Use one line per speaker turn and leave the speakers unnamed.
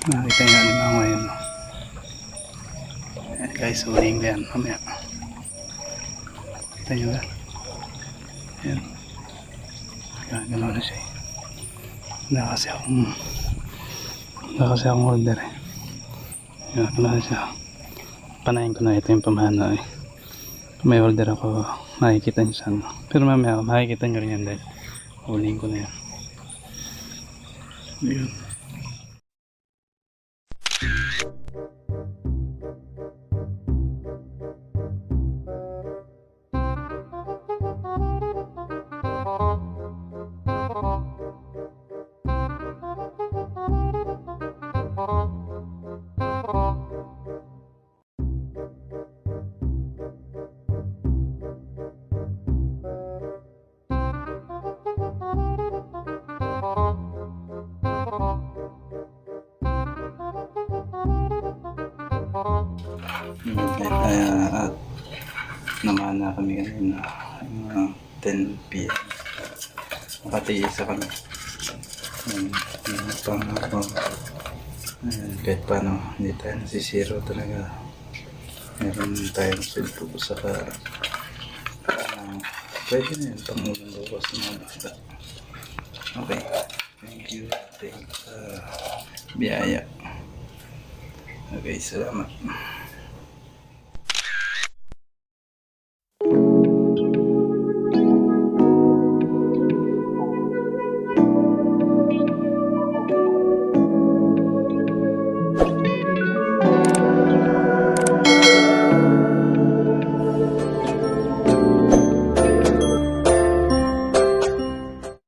Nakita nyo alimango yun. Ayan guys, huling ko yan. Mamaya. Kita nyo ba? Ayan. Gano'n na siya eh. Wala kasi akong order eh. Ayan, wala na siya. Panayin ko na ito yung pamahana eh. Kung may order ako, makikita nyo saan. Pero mamaya, makikita nyo rin yan dahil huling ko na yan. Ayan. Kaya naman na kami kanina 10 PM makatiisa kami kahit paano hindi tayo nasisiro talaga, meron tayong sulpo saka pwede na yun pang ulang bukas na mga basta. Okay, thank you, thanks sa biyaya. Okay, salamat.